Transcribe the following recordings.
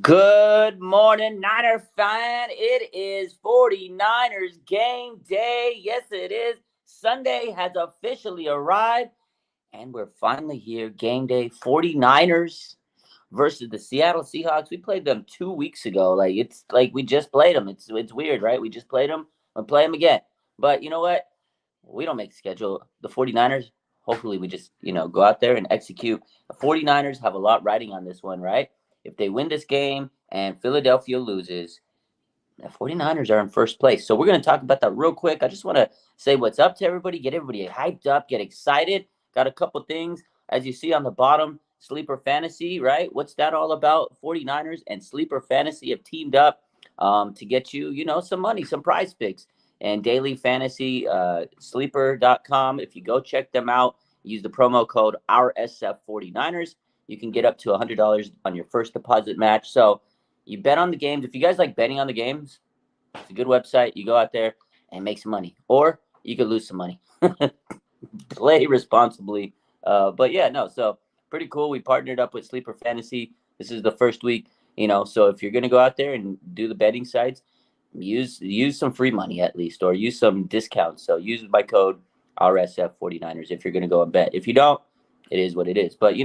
Good morning, Niner fan. It is 49ers game day. Yes, it is. Sunday has officially arrived, and we're finally here. Game day 49ers versus the Seattle Seahawks. We played them 2 weeks ago. It's like we just played them. It's weird, right? We just played them and play them again. But you know what? We don't make the schedule. The 49ers, hopefully we just, go out there and execute. The 49ers have a lot riding on this one, right? If they win this game and Philadelphia loses, the 49ers are in first place. So we're going to talk about that real quick. I just want to say what's up to everybody, get everybody hyped up, get excited. Got a couple things, as you see on the bottom, Sleeper Fantasy, right? What's that all about? 49ers and Sleeper Fantasy have teamed up to get you, some money, some prize picks. And Daily Fantasy, sleeper.com. If you go check them out, use the promo code RSF49ers. You can get up to $100 on your first deposit match. So you bet on the games. If you guys like betting on the games, it's a good website. You go out there and make some money, or you could lose some money. Play responsibly. But yeah, no. So pretty cool. We partnered up with Sleeper Fantasy. This is the first week, So if you're gonna go out there and do the betting sites, use some free money at least, or use some discounts. So use my code RSF49ers if you're gonna go and bet. If you don't, it is what it is. But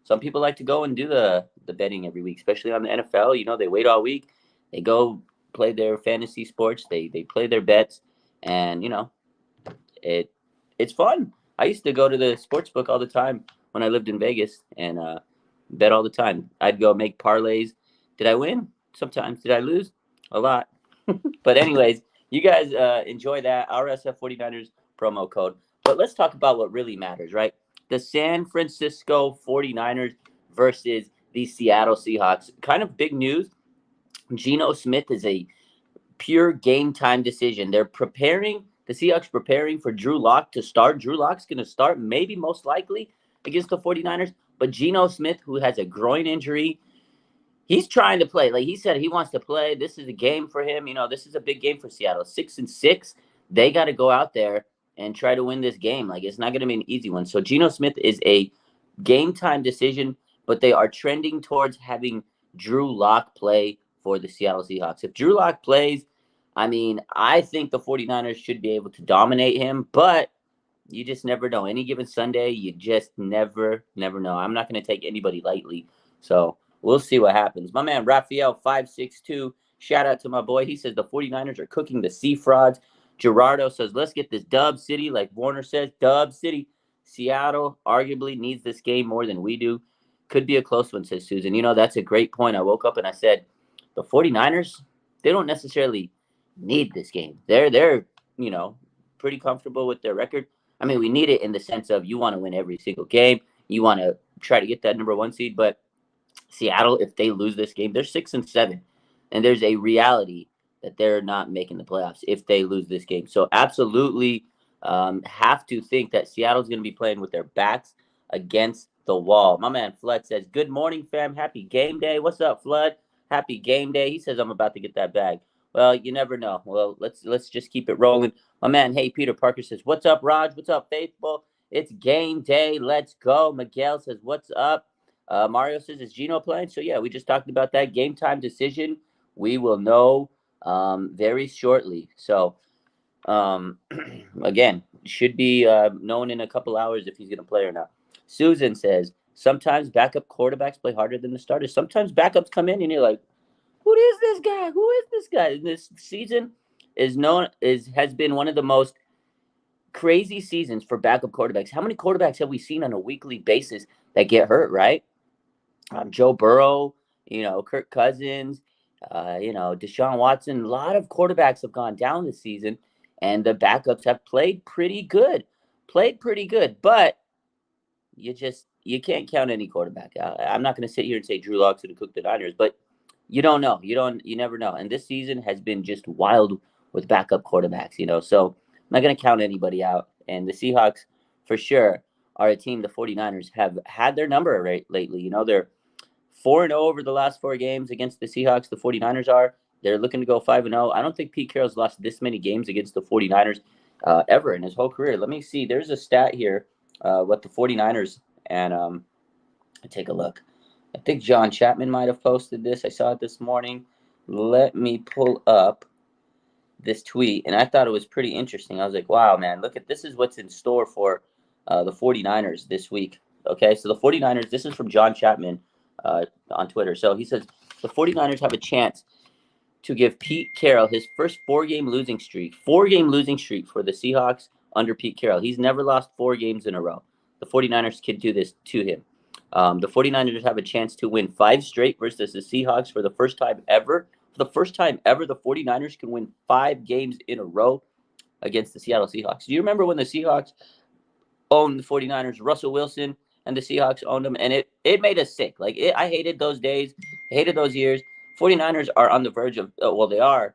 some people like to go and do the betting every week, especially on the NFL. They wait all week, they go play their fantasy sports, they play their bets, and it it's fun. I used to go to the sports book all the time when I lived in Vegas and bet all the time. I'd go make parlays. Did I win? Sometimes. Did I lose? A lot. But anyways, you guys enjoy that RSF 49ers promo code. But let's talk about what really matters, right? The San Francisco 49ers versus the Seattle Seahawks. Kind of big news. Geno Smith is a pure game time decision. The Seahawks preparing for Drew Lock to start. Drew Lock's going to start, maybe most likely, against the 49ers. But Geno Smith, who has a groin injury, he's trying to play. Like he said, he wants to play. This is a game for him. This is a big game for Seattle. 6-6. They got to go out there and try to win this game. Like it's not going to be an easy one. So Geno Smith is a game time decision, but they are trending towards having Drew Lock play for the Seattle Seahawks. If Drew Lock plays, I think the 49ers should be able to dominate him, but you just never know. Any given Sunday, you just never know. I'm not going to take anybody lightly. So we'll see what happens. My man, Raphael562, shout out to my boy. He says the 49ers are cooking the Sea Frogs. Gerardo says, let's get this Dub City, like Warner says, Dub City. Seattle arguably needs this game more than we do. Could be a close one, says Susan. That's a great point. I woke up and I said, the 49ers, they don't necessarily need this game. They're pretty comfortable with their record. We need it in the sense of you want to win every single game. You want to try to get that number one seed. But Seattle, if they lose this game, they're 6-7. And there's a reality that they're not making the playoffs if they lose this game. So absolutely have to think that Seattle's going to be playing with their backs against the wall. My man Flood says, good morning, fam. Happy game day. What's up, Flood? Happy game day. He says, I'm about to get that bag. Well, you never know. Well, let's just keep it rolling. My man, hey, Peter Parker says, what's up, Raj? What's up, Faithful? It's game day. Let's go. Miguel says, what's up? Mario says, is Geno playing? So, yeah, we just talked about that game time decision. We will know very shortly. So, again, should be known in a couple hours if he's going to play or not. Susan says, sometimes backup quarterbacks play harder than the starters. Sometimes backups come in and you're like, who is this guy? Who is this guy? This season has been one of the most crazy seasons for backup quarterbacks. How many quarterbacks have we seen on a weekly basis that get hurt, right? Joe Burrow, Kirk Cousins, Deshaun Watson. A lot of quarterbacks have gone down this season, and the backups have played pretty good. But you can't count any quarterback out. I'm not going to sit here and say Drew Lock's going to cook the Niners, but you don't know. You never know. And this season has been just wild with backup quarterbacks, So I'm not going to count anybody out. And the Seahawks, for sure, are a team the 49ers have had their number right lately. They're 4-0 over the last 4 games against the Seahawks. The 49ers are. They're looking to go 5-0. I don't think Pete Carroll's lost this many games against the 49ers ever in his whole career. Let me see. There's a stat here with the 49ers, and take a look. I think John Chapman might have posted this. I saw it this morning. Let me pull up this tweet, and I thought it was pretty interesting. I was like, wow, man, look at this is what's in store for the 49ers this week. Okay, so the 49ers, this is from John Chapman on Twitter. So he says the 49ers have a chance to give Pete Carroll his first four-game losing streak. Four-game losing streak for the Seahawks under Pete Carroll. He's never lost 4 games in a row. The 49ers can do this to him. The 49ers have a chance to win 5 straight versus the Seahawks for the first time ever. For the first time ever, the 49ers can win 5 games in a row against the Seattle Seahawks. Do you remember when the Seahawks owned the 49ers? Russell Wilson and the Seahawks owned them, and it made us sick. I hated those days. I hated those years. 49ers are on the verge of, they are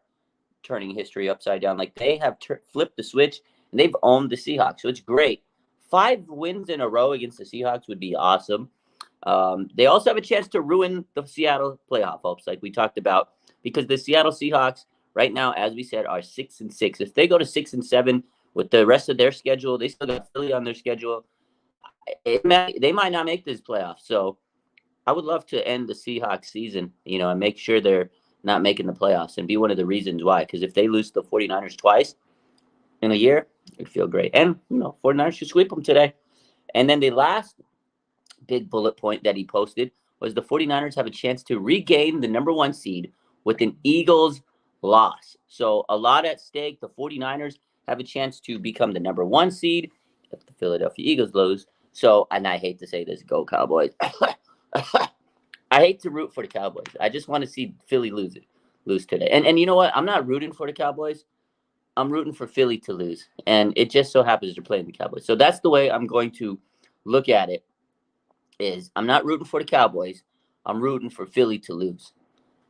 turning history upside down. Like, they have flipped the switch, and they've owned the Seahawks, so it's great. 5 wins in a row against the Seahawks would be awesome. They also have a chance to ruin the Seattle playoff hopes, like we talked about, because the Seattle Seahawks right now, as we said, are 6-6. If they go to 6-7 with the rest of their schedule, they still got Philly on their schedule. They might not make this playoff. So I would love to end the Seahawks season, and make sure they're not making the playoffs and be one of the reasons why. Because if they lose the 49ers twice in a year, it'd feel great. And, 49ers should sweep them today. And then the last big bullet point that he posted was the 49ers have a chance to regain the number 1 seed with an Eagles loss. So a lot at stake. The 49ers have a chance to become the number 1 seed if the Philadelphia Eagles lose. So, and I hate to say this, go Cowboys. I hate to root for the Cowboys. I just want to see Philly lose today. And you know what? I'm not rooting for the Cowboys. I'm rooting for Philly to lose. And it just so happens they're playing the Cowboys. So that's the way I'm going to look at it. Is I'm not rooting for the Cowboys. I'm rooting for Philly to lose.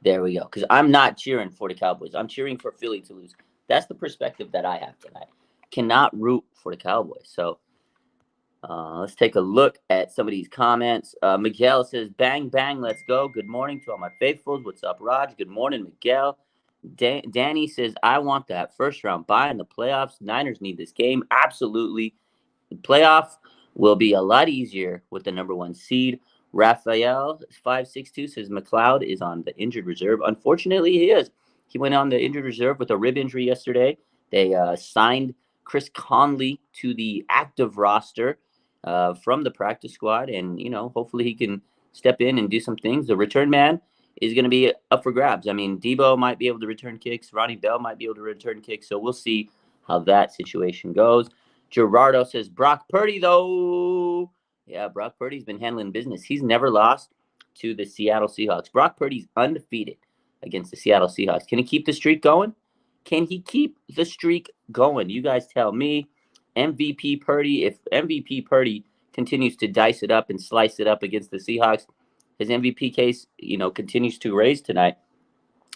There we go. Because I'm not cheering for the Cowboys. I'm cheering for Philly to lose. That's the perspective that I have tonight. Cannot root for the Cowboys. So let's take a look at some of these comments. Miguel says, bang, bang, let's go. Good morning to all my faithfuls. What's up, Raj? Good morning, Miguel. Danny says, I want that first round bye in the playoffs. Niners need this game. Absolutely. The playoff will be a lot easier with the number 1 seed. Raphael 562 says McLeod is on the injured reserve. Unfortunately, he is. He went on the injured reserve with a rib injury yesterday. They signed Chris Conley to the active roster from the practice squad, and hopefully he can step in and do some things. The return man is going to be up for grabs. I mean, Debo might be able to return kicks. Ronnie Bell might be able to return kicks. So we'll see how that situation goes. Gerardo says, Brock Purdy, though. Yeah, Brock Purdy's been handling business. He's never lost to the Seattle Seahawks. Brock Purdy's undefeated against the Seattle Seahawks. Can he keep the streak going? Can he keep the streak going? You guys tell me. MVP Purdy, if MVP Purdy continues to dice it up and slice it up against the Seahawks, his MVP case, continues to raise tonight.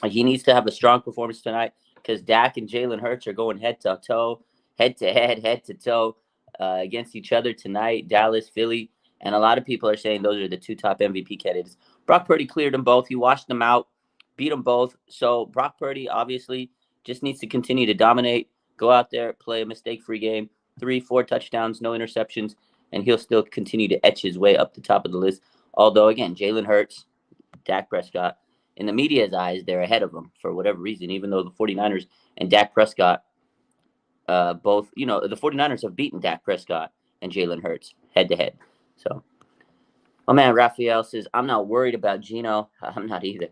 He needs to have a strong performance tonight because Dak and Jalen Hurts are going head to toe against each other tonight. Dallas, Philly, and a lot of people are saying those are the 2 top MVP candidates. Brock Purdy cleared them both. He washed them out, beat them both. So Brock Purdy obviously just needs to continue to dominate, go out there, play a mistake-free game, 3-4 touchdowns, no interceptions, and he'll still continue to etch his way up the top of the list. Although, again, Jalen Hurts, Dak Prescott, in the media's eyes, they're ahead of him for whatever reason, even though the 49ers and Dak Prescott both, the 49ers have beaten Dak Prescott and Jalen Hurts head-to-head. So, oh, man, Raphael says, I'm not worried about Geno. I'm not either.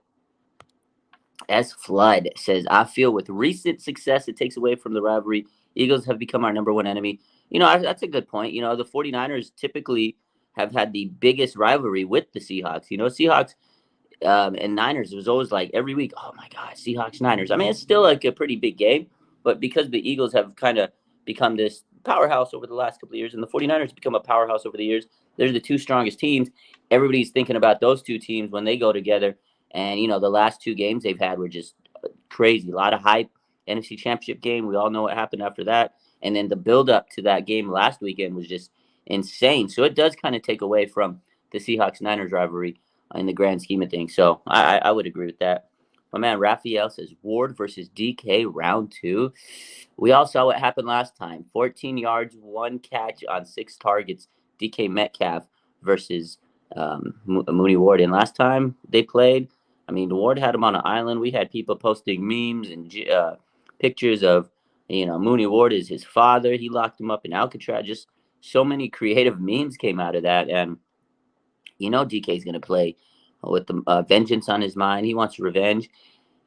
S. Flood says, I feel with recent success, it takes away from the rivalry. Eagles have become our number 1 enemy. That's a good point. The 49ers typically have had the biggest rivalry with the Seahawks. Seahawks and Niners, it was always like every week, oh, my God, Seahawks, Niners. I mean, it's still like a pretty big game. But because the Eagles have kind of become this powerhouse over the last couple of years, and the 49ers become a powerhouse over the years, they're the 2 strongest teams. Everybody's thinking about those 2 teams when they go together. And, the last 2 games they've had were just crazy. A lot of hype. NFC Championship game, we all know what happened after that. And then the build-up to that game last weekend was just insane. So it does kind of take away from the Seahawks-Niners rivalry in the grand scheme of things. So I would agree with that. My man Raphael says Ward versus DK round 2. We all saw what happened last time. 14 yards, 1 catch on 6 targets. DK Metcalf versus Mooney Ward. And last time they played, I mean, Ward had him on an island. We had people posting memes and pictures of, Mooney Ward is his father. He locked him up in Alcatraz. Just so many creative memes came out of that. And, DK's going to play with the vengeance on his mind. He wants revenge.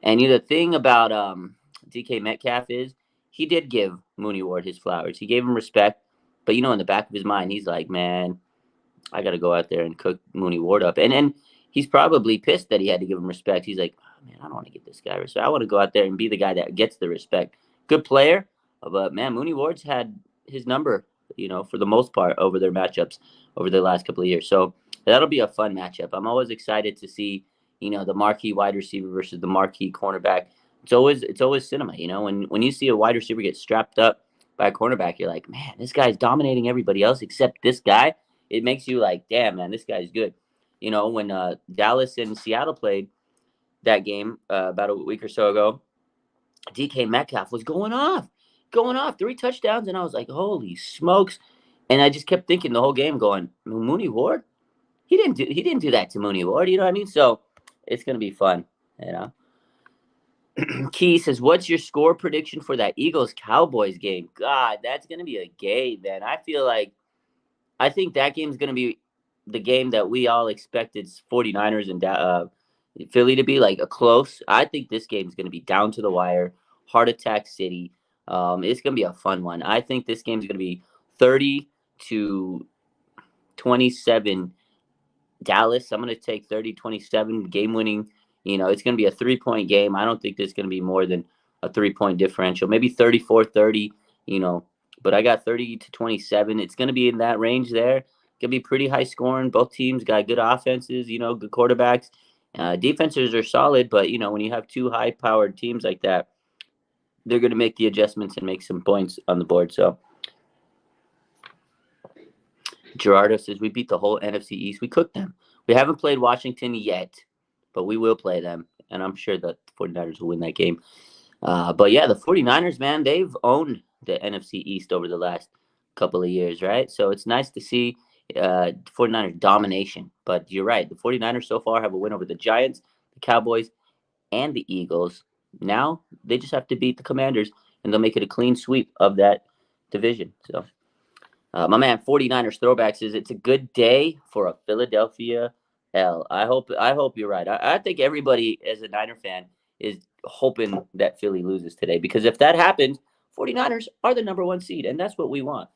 And the thing about DK Metcalf is he did give Mooney Ward his flowers. He gave him respect. But, in the back of his mind, he's like, man, I got to go out there and cook Mooney Ward up. And he's probably pissed that he had to give him respect. He's like, oh, man, I don't want to get this guy respect. I want to go out there and be the guy that gets the respect. Good player. But, man, Mooney Ward's had his number, for the most part over their matchups over the last couple of years. So that'll be a fun matchup. I'm always excited to see, the marquee wide receiver versus the marquee cornerback. It's always cinema, when you see a wide receiver get strapped up by a cornerback, you're like, man, this guy's dominating everybody else except this guy. It makes you like, damn, man, this guy's good. When Dallas and Seattle played that game about a week or so ago, DK Metcalf was going off, 3 touchdowns, and I was like, holy smokes! And I just kept thinking the whole game, going, Mooney Ward, he didn't do that to Mooney Ward, you know what I mean? So it's gonna be fun, Key says, what's your score prediction for that Eagles-Cowboys game? God, that's gonna be a game, man. I think that game's gonna be the game that we all expected 49ers and Philly to be, like a close. I think this game is going to be down to the wire, heart attack city. It's going to be a fun one. I think this game is going to be 30-27 Dallas. I'm going to take 30-27 game winning. It's going to be a 3-point game. I don't think there's going to be more than a 3-point differential, maybe 34-30, but I got 30-27. It's going to be in that range there. Going to be pretty high scoring. Both teams got good offenses, good quarterbacks. Defenses are solid, but, when you have two high-powered teams like that, they're going to make the adjustments and make some points on the board. So Gerardo says, we beat the whole NFC East. We cooked them. We haven't played Washington yet, but we will play them, and I'm sure that the 49ers will win that game. But, yeah, the 49ers, man, they've owned the NFC East over the last couple of years, right? So it's nice to see 49ers domination. But you're right. The 49ers so far have a win over the Giants, the Cowboys, and the Eagles. Now they just have to beat the Commanders, and they'll make it a clean sweep of that division. So my man 49ers Throwback says it's a good day for a Philadelphia L. I hope you're right. I think everybody as a Niner fan is hoping that Philly loses today, because if that happens, 49ers are the number 1 seed, and that's what we want.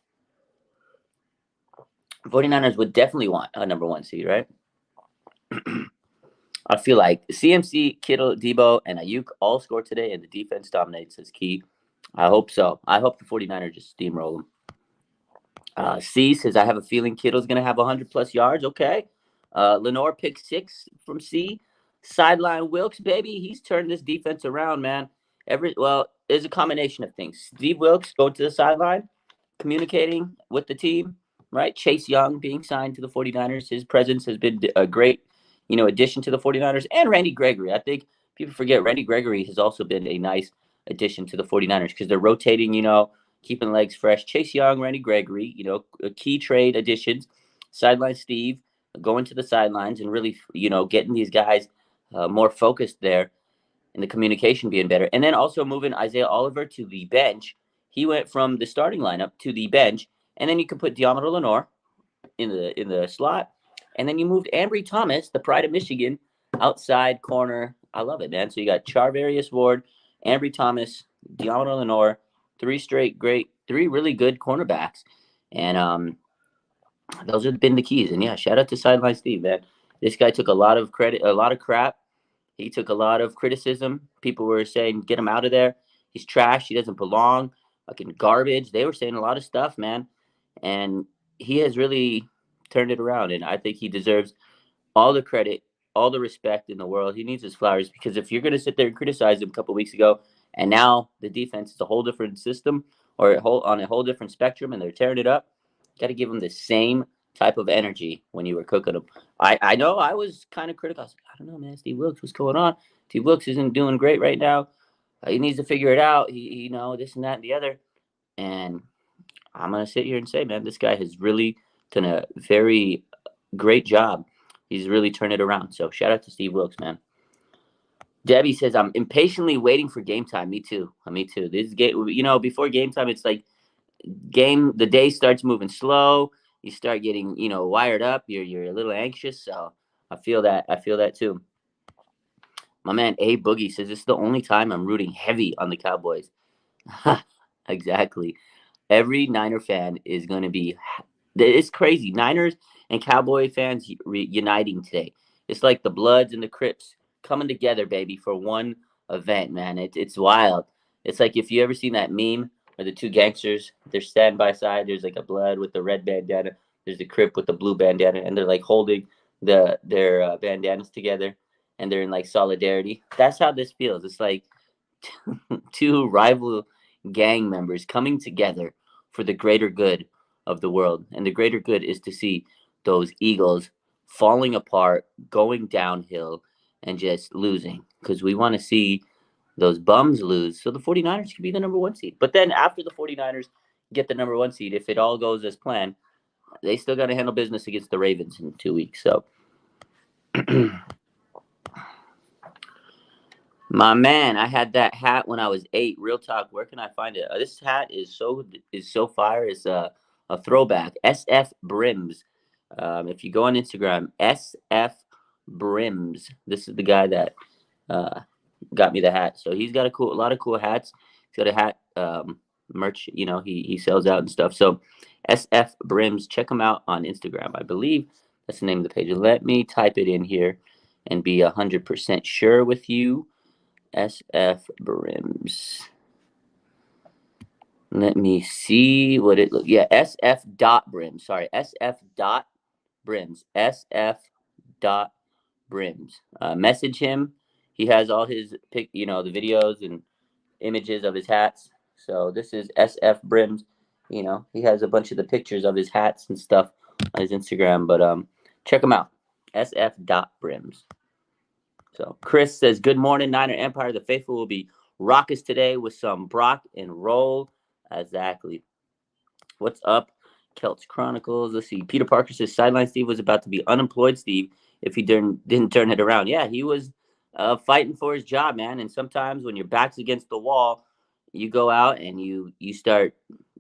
49ers would definitely want a number 1 seed, right? I feel like CMC, Kittle, Debo, and Ayuk all score today, and the defense dominates as key. I hope so. I hope the 49ers just steamroll them. C says, I have a feeling Kittle's going to have 100-plus yards. Okay. Lenore pick 6 from C. Sideline Wilkes, baby. He's turned this defense around, man. There's a combination of things. Steve Wilkes going to the sideline, communicating with the team, right? Chase Young being signed to the 49ers. His presence has been a great, addition to the 49ers. And Randy Gregory. I think people forget Randy Gregory has also been a nice addition to the 49ers because they're rotating, keeping legs fresh. Chase Young, Randy Gregory, key trade additions. Sideline Steve going to the sidelines and really, getting these guys more focused there and the communication being better. And then also moving Isaiah Oliver to the bench. He went from the starting lineup to the bench. And then you can put Deommodore Lenoir in the slot. And then you moved Ambry Thomas, the pride of Michigan, outside corner. I love it, man. So you got Charvarius Ward, Ambry Thomas, Deommodore Lenoir, 3 really good cornerbacks. And those have been the keys. And, yeah, shout out to Sideline Steve, man. This guy took a lot of credit, a lot of crap. He took a lot of criticism. People were saying, get him out of there. He's trash. He doesn't belong. Fucking garbage. They were saying a lot of stuff, man. And he has really turned it around. And I think he deserves all the credit, all the respect in the world. He needs his flowers, because if you're going to sit there and criticize him a couple of weeks ago, and now the defense is a whole different system or on a whole different spectrum, and they're tearing it up, got to give him the same type of energy when you were cooking him. I know I was kind of critical. I was like, I don't know, man, Steve Wilkes, what's going on? Steve Wilkes isn't doing great right now. He needs to figure it out. He this and that and the other. And I'm going to sit here and say, man, this guy has really done a very great job He's really turned it around. So shout out to Steve Wilks, man. Debbie says, I'm impatiently waiting for game time. Me too. Me too. This game, before game time, it's like the day starts moving slow. You start getting, wired up. You're a little anxious. So I feel that. I feel that too. My man A Boogie says, this is the only time I'm rooting heavy on the Cowboys. Exactly. Every Niner fan is going to be. It's crazy. Niners and Cowboy fans uniting today. It's like the Bloods and the Crips coming together, baby, for one event, man. It's wild. It's like if you ever seen that meme where the two gangsters, they're stand by side. There's like a Blood with the red bandana. There's the Crip with the blue bandana, and they're like holding their bandanas together, and they're in like solidarity. That's how this feels. It's like two rival gang members coming together for the greater good of the world. And the greater good is to see those Eagles falling apart, going downhill, and just losing. Because we want to see those bums lose so the 49ers can be the number one seed. But then after the 49ers get the number one seed, if it all goes as planned, they still got to handle business against the Ravens in 2 weeks. So my man, I had that hat when I was 8. Real talk. Where can I find it? This hat is so fire. It's a throwback. SF Brims. If you go on Instagram, SF Brims. This is the guy that got me the hat. So he's got a lot of cool hats. He's got a hat merch. He sells out and stuff. So SF Brims. Check him out on Instagram. I believe that's the name of the page. Let me type it in here and be 100% sure with you. SF Brims. Let me see what it looks. Yeah, SF dot Brims. Sorry, SF dot Brims. SF dot Brims. Message him. He has all his the videos and images of his hats. So this is SF Brims. He has a bunch of the pictures of his hats and stuff on his Instagram. But check him out. SF dot Brims. So Chris says, good morning, Niner Empire. The faithful will be raucous today with some Brock and roll. Exactly. What's up, Celts Chronicles? Let's see. Peter Parker says, sideline Steve was about to be unemployed, Steve, if he didn't turn it around. Yeah, he was fighting for his job, man. And sometimes when your back's against the wall, you go out and you start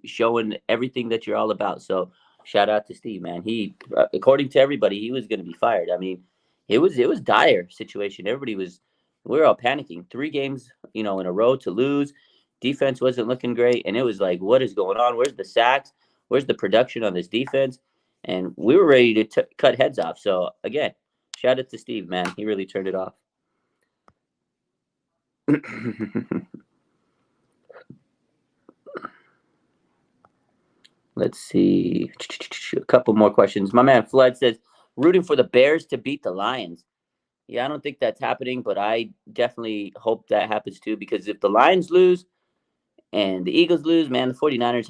showing everything that you're all about. So shout out to Steve, man. He, according to everybody, he was going to be fired. I mean, it was dire situation. We were all panicking. 3 games, in a row to lose. Defense wasn't looking great, and it was like, what is going on? Where's the sacks? Where's the production on this defense? And we were ready to cut heads off. So again, shout out to Steve, man. He really turned it off. Let's see. A couple more questions. My man Flood says, rooting for the Bears to beat the Lions. Yeah, I don't think that's happening, but I definitely hope that happens too, because if the Lions lose and the Eagles lose, man, the 49ers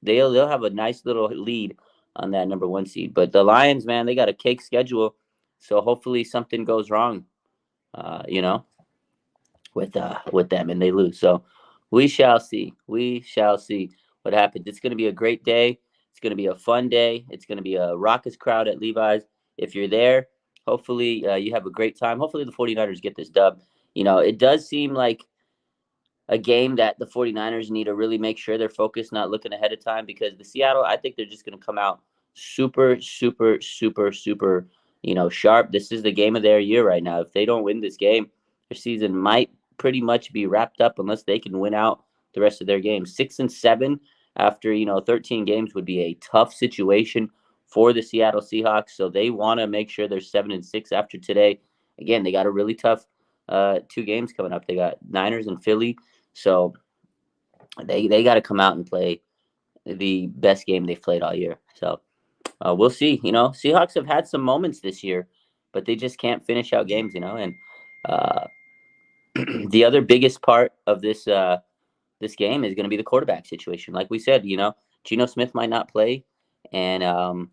they'll have a nice little lead on that number 1 seed. But the Lions, man, they got a cake schedule. So hopefully something goes wrong, with them and they lose. So we shall see. We shall see what happens. It's going to be a great day. It's going to be a fun day. It's going to be a raucous crowd at Levi's. If you're there, hopefully you have a great time. Hopefully the 49ers get this dub. It does seem like a game that the 49ers need to really make sure they're focused, not looking ahead of time, because the Seattle, I think they're just going to come out super, super, super, super, sharp. This is the game of their year right now. If they don't win this game, their season might pretty much be wrapped up unless they can win out the rest of their games. 6-7 after 13 games would be a tough situation for the Seattle Seahawks. So they want to make sure they're 7-6 after today. Again, they got a really tough 2 games coming up. They got Niners and Philly, so they got to come out and play the best game they've played all year. So we'll see. Seahawks have had some moments this year, but they just can't finish out games. And the other biggest part of this game is going to be the quarterback situation. Like we said, Geno Smith might not play, and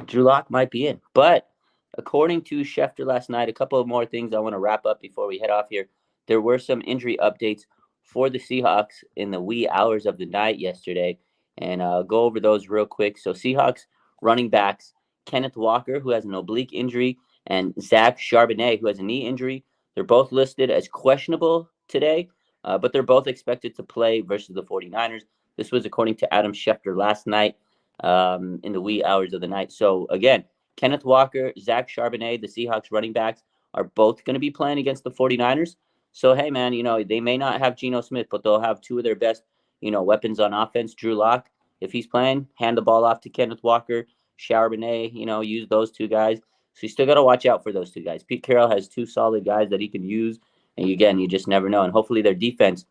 Drew Lock might be in. But according to Schefter last night, a couple of more things I want to wrap up before we head off here. There were some injury updates for the Seahawks in the wee hours of the night yesterday, and I'll go over those real quick. So Seahawks running backs Kenneth Walker, who has an oblique injury, and Zach Charbonnet, who has a knee injury. They're both listed as questionable today, but they're both expected to play versus the 49ers. This was according to Adam Schefter last night in the wee hours of the night. So, again, Kenneth Walker, Zach Charbonnet, the Seahawks running backs, are both going to be playing against the 49ers. So, hey, man, they may not have Geno Smith, but they'll have two of their best, weapons on offense. Drew Lock, if he's playing, hand the ball off to Kenneth Walker. Charbonnet, use those two guys. So you still got to watch out for those two guys. Pete Carroll has two solid guys that he can use. And again, you just never know. And hopefully their defense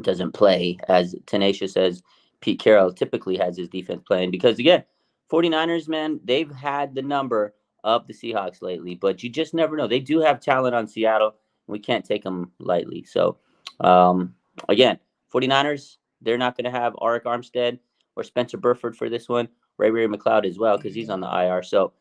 doesn't play as tenacious as Pete Carroll typically has his defense playing. Because again, 49ers, man, they've had the number of the Seahawks lately, but you just never know. They do have talent on Seattle. And we can't take them lightly. So again, 49ers, they're not going to have Arik Armstead or Spencer Burford for this one. Ray McLeod as well, because he's on the IR. So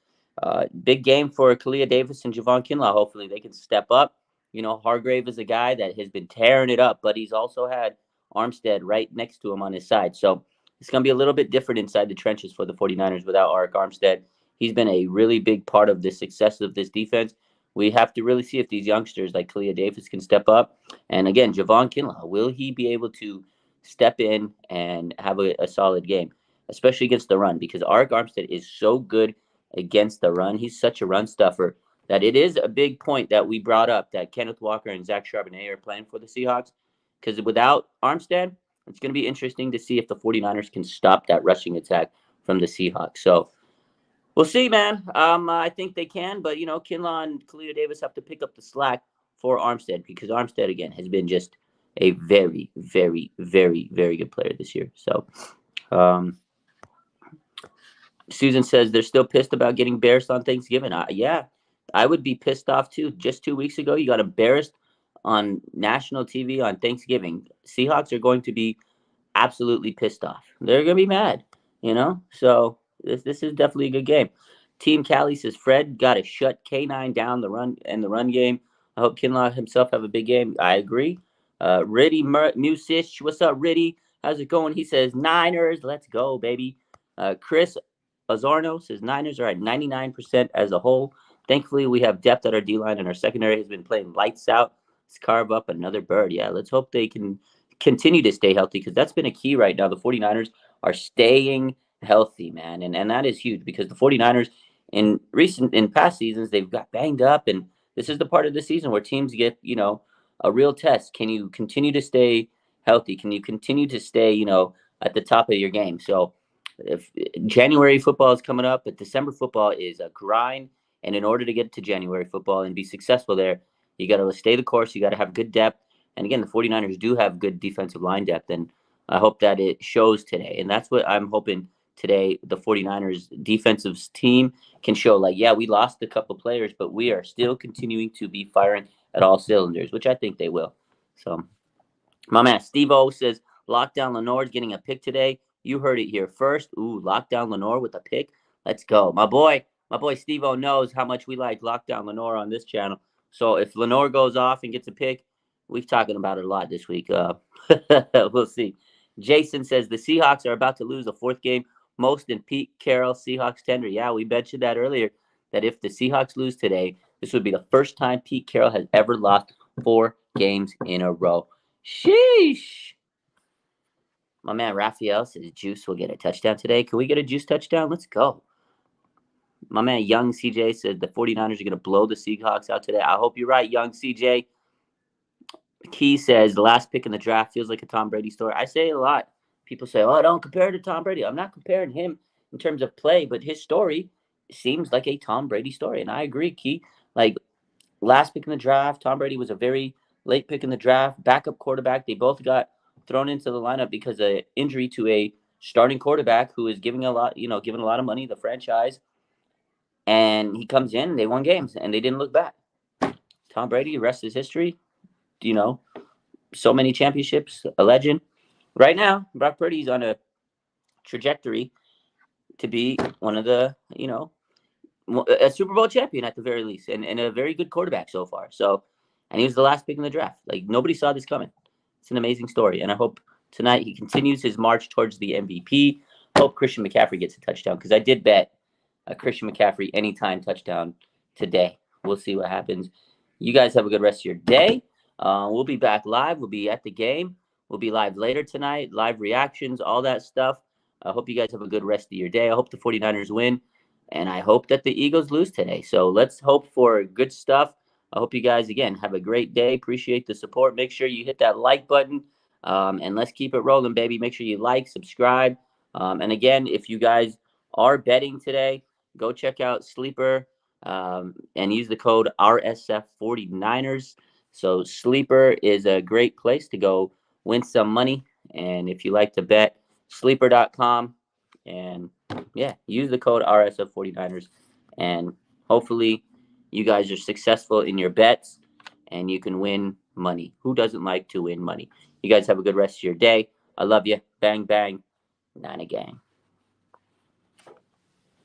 big game for Kalia Davis and Javon Kinlaw. Hopefully they can step up. Hargrave is a guy that has been tearing it up, but he's also had Armstead right next to him on his side. So it's going to be a little bit different inside the trenches for the 49ers without Arik Armstead. He's been a really big part of the success of this defense. We have to really see if these youngsters like Kalia Davis can step up. And again, Javon Kinlaw, will he be able to step in and have a solid game, especially against the run? Because Arik Armstead is so good against the run. He's such a run stuffer that it is a big point that we brought up that Kenneth Walker and Zach Charbonnet are playing for the Seahawks. Because without Armstead, it's going to be interesting to see if the 49ers can stop that rushing attack from the Seahawks. So we'll see, man. I think they can, but, Kinlaw and Kalia Davis have to pick up the slack for Armstead, because Armstead, again, has been just a very, very, very, very good player this year. So Susan says they're still pissed about getting embarrassed on Thanksgiving. Yeah, I would be pissed off too. Just 2 weeks ago, you got embarrassed on national TV on Thanksgiving. Seahawks are going to be absolutely pissed off. They're going to be mad, So this is definitely a good game. Team Cali says Fred got to shut K9 down the run game. I hope Kinlaw himself have a big game. I agree. Riddy Musish, what's up, Riddy? How's it going? He says Niners, let's go, baby. Chris Azarno says Niners are at 99% as a whole. Thankfully, we have depth at our D-line, and our secondary has been playing lights out. Let's carve up another bird. Yeah, let's hope they can continue to stay healthy, because that's been a key right now. The 49ers are staying healthy, man, and that is huge, because the 49ers in past seasons, they've got banged up, and this is the part of the season where teams get, a real test. Can you continue to stay healthy? Can you continue to stay, at the top of your game? So if January football is coming up, but December football is a grind. And in order to get to January football and be successful there, you got to stay the course. You got to have good depth. And again, the 49ers do have good defensive line depth. And I hope that it shows today. And that's what I'm hoping today. The 49ers defensive team can show, like, yeah, we lost a couple players, but we are still continuing to be firing at all cylinders, which I think they will. So my man Steve-O says, Lockdown Lenore's getting a pick today. You heard it here first. Ooh, Lockdown Lenore with a pick. Let's go. My boy Steve-O knows how much we like Lockdown Lenore on this channel. So if Lenore goes off and gets a pick, we've talking about it a lot this week. We'll see. Jason says the Seahawks are about to lose the fourth game, most in Pete Carroll Seahawks tender. Yeah, we mentioned that earlier, that if the Seahawks lose today, this would be the first time Pete Carroll has ever lost 4 games in a row. Sheesh. My man Raphael says Juice will get a touchdown today. Can we get a Juice touchdown? Let's go. My man Young CJ said the 49ers are going to blow the Seahawks out today. I hope you're right, Young CJ. Key says the last pick in the draft feels like a Tom Brady story. I say it a lot. People say, oh, don't compare to Tom Brady. I'm not comparing him in terms of play, but his story seems like a Tom Brady story. And I agree, Key. Like, last pick in the draft, Tom Brady was a very late pick in the draft, backup quarterback. They both got thrown into the lineup because of injury to a starting quarterback who is giving a lot of money to the franchise. And he comes in and they won games and they didn't look back. Tom Brady, the rest is history. So many championships, a legend. Right now, Brock Purdy's on a trajectory to be one of the, a Super Bowl champion at the very least, and a very good quarterback so far. So, and he was the last pick in the draft. Like, nobody saw this coming. It's an amazing story. And I hope tonight he continues his march towards the MVP. Hope Christian McCaffrey gets a touchdown, because I did bet Christian McCaffrey anytime touchdown today. We'll see what happens. You guys have a good rest of your day. We'll be back live. We'll be at the game. We'll be live later tonight, live reactions, all that stuff. I hope you guys have a good rest of your day. I hope the 49ers win, and I hope that the Eagles lose today. So let's hope for good stuff. I hope you guys, again, have a great day. Appreciate the support. Make sure you hit that like button, and let's keep it rolling, baby. Make sure you like, subscribe. And again, if you guys are betting today, go check out Sleeper and use the code RSF49ers. So Sleeper is a great place to go win some money. And if you like to bet, sleeper.com. And yeah, use the code RSF49ers. And hopefully you guys are successful in your bets and you can win money. Who doesn't like to win money? You guys have a good rest of your day. I love you. Bang, bang. Niner gang.